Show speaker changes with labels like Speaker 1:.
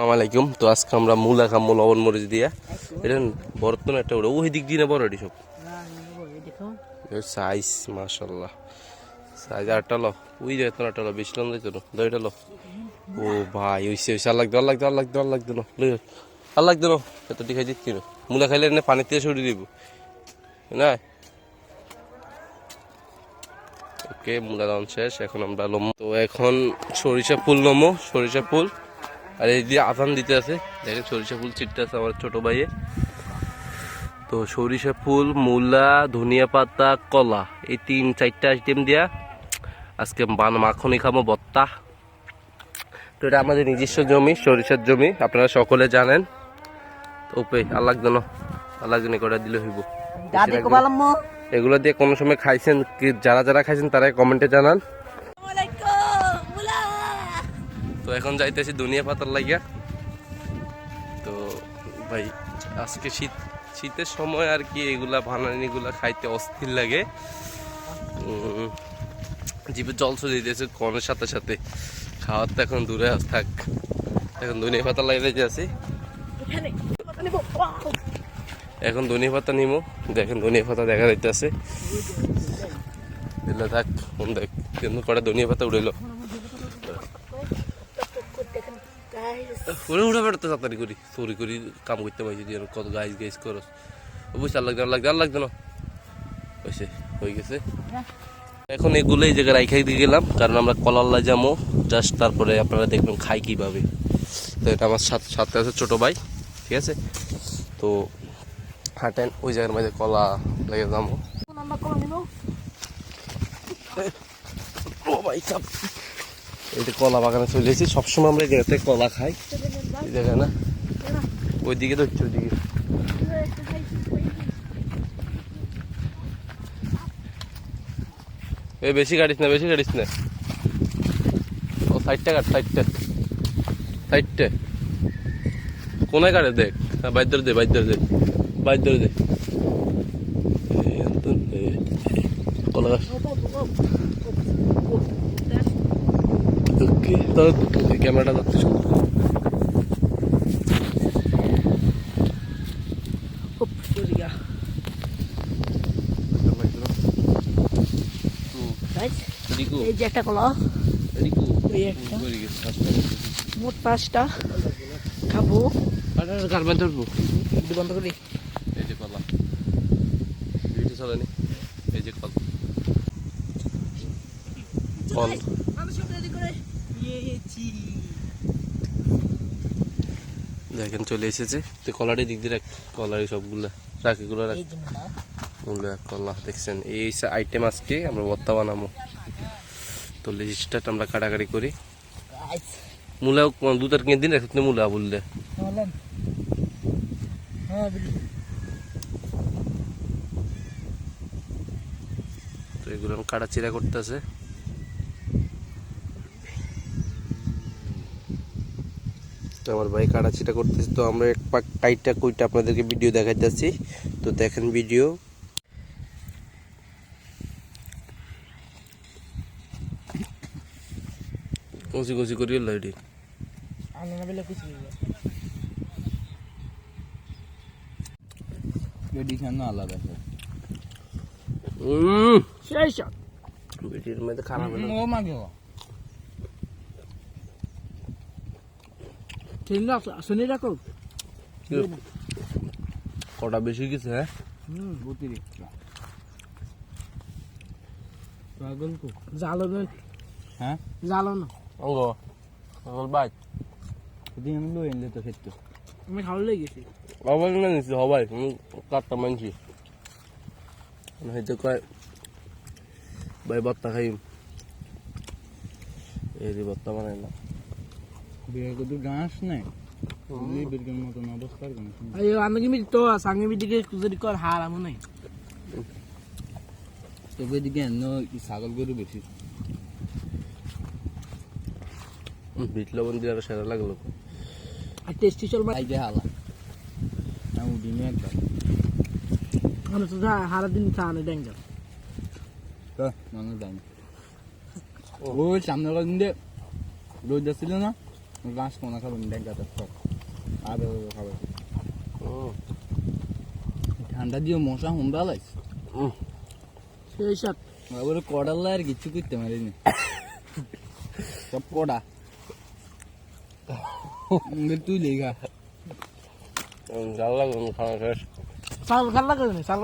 Speaker 1: আসসালামু আলাইকুম। তো আজকে আমরা মূলা খামো লবণ মরিচ দিয়া। এটা বর্তমানে একটা ওই দিক দিয়ে না বড় এটি সব সাইজ মাশাল্লাহ সাইজ আটটা লো ওই যে এত আটটা লো বেশি লম যাইতো না দইটা লো। ও ভাই ওইসে ওইসে আল্লাহ দিল এত টিকাই দিচ্ছি না মূলা খাইলে এনে পানিতে সরিয়ে দিব না। ওকে মূলা দাম শেষ, এখন আমরা লম। তো এখন সরিষা ফুল লমো, সরিষা ফুল আর এই দিয়ে আজান দিতে আছে। দেখেন সরিষা ফুল ছিটতে আছে আমার ছোট ভাইয়ে। তো সরিষা ফুল, মূলা, ধনিয়া পাতা, কলা এই 3-4টা আইটেম দিয়া আজকে মাখনি খামো ভর্তা। তো এটা আমাদের নিজস্ব জমি, সরিষার জমি, আপনারা সকলে জানেন। তো আল্লাহ জানি করে দিলে হইব। এগুলো দিয়ে কোনো সময় খাইছেন কি? যারা খাইছেন তারাই কমেন্টে জানান। তো এখন যাইতেছি ধনিয়া পাতার লাগিয়া। তো ভাই আজকে শীতের সময় আর কি এগুলা বানানিগুলা খাইতে অস্থির লাগে। জিভে জল চলে দিতেছে কনের সাথে সাথে। খাওয়ার তো এখন দূরে থাক, এখন ধনিয়া পাতা লাগিয়ে আছি। এখন ধনিয়া পাতা নিমো। দেখেন ধনিয়া পাতা দেখা যাইতেছে। থাক দেখ কিন্তু কটা ধনিয়া পাতা উড়েলো। উড়ে বেড়াতে তাড়াতাড়ি করি চুরি করি কাম করতে পারছি যে কত গাইজ করো বুঝতে লাগবে না হয়েছে হয়ে গেছে। এখন এগুলো এই জায়গায় রাইখাই দিয়ে গেলাম, কারণ আমরা কলাল্লা যাবো জাস্ট, তারপরে আপনারা দেখবেন খাই কিভাবে। তো এটা আমার সাথে আছে ছোটো ভাই, ঠিক আছে। তো হাঁটেন ওই জায়গার মধ্যে কলা লেগে যাবো। ও ভাই সাপ, এইটা কলা বাগানে চলে এসেছি। সবসময় আমরা এই জায়গাতে কলা খাই, এই জায়গায় না ওইদিকে ধরছি ওইদিকে। এই বেশি কাটিস না ও সাইডটা কাট, সাইডটা কোনায় কাটে দেখ। হ্যাঁ বাইর দে কলা গাছ। ওকে তো ক্যামেরাটা ধরতে
Speaker 2: এই যে একটা কলা, মোট 5টা খাবো। বন্ধ করি।
Speaker 1: এই যে কলা চলেনি, এই যে কল দেখেন চলে এসেছে। তো কলাটি দিক দিয়ে কলারই সবগুলা রাখিগুলো রাখ মূলা কলা দেখছেন। এই আইটেম আজকে আমরা ভর্তা বানাবো। তো লিস্টটা আমরা কাটাকাটি করি। মূলা 2-3 দিন রাখতে মূলা বললে তো এগুলো কাটা চিরা করতেছে। তো আমার ভাই কাটা চিরা করতেছে। তো আমরা এক পাক কাইটা কইটা আপনাদেরকে ভিডিও দেখাইতেছি। তো দেখেন ভিডিও। কচি করি লাইডি আলাদা ভিডিওর মধ্যে খারাপ
Speaker 2: শুনে রাখো
Speaker 1: কটা বেশি গেছে। হ্যাঁ
Speaker 2: জালো না, হ্যাঁ জালো না
Speaker 1: বাইক
Speaker 3: আমি লই এনলে তো খেত
Speaker 2: আমি খাওয়া লেগে গেছি।
Speaker 1: আবার না নিচ্ছি হবাই কাঠটা মানছি হয়তো কয় ভাই ভর্তা খাই। এই ভর্তা বানাই না
Speaker 3: বিয়ে কত গাছ নাই বেরকের মতন অবস্থা
Speaker 2: আমি কি তো সাঙ্গে দিকে যদি কর হার আমো নাই।
Speaker 3: তবে দিকে ছাগল গরু বেশি
Speaker 1: বিট লবণ দিয়ে আরো সেরা লাগলো।
Speaker 2: আর টেস্টি চল
Speaker 3: ভাই যে হালা আমি দিনে একবার
Speaker 2: আমি তো হারা দিন খাওয়ানো ডেঞ্জার
Speaker 3: তো মানুষ জানি ওই সামনে দিন রোদ ছিল না ঘাস কোনা খাবেন দেখ গাছের সব আর খাবে ঠান্ডা দিয়ে মশা হুমড়া লাইছে
Speaker 2: সেই সব
Speaker 3: ওরে কডাল্লা আর কিছু করতে পারিনি সব কডা তুই লেখা
Speaker 1: ভালো লাগলো খাওয়া শেষ
Speaker 2: চাল খাল্লা করে চাল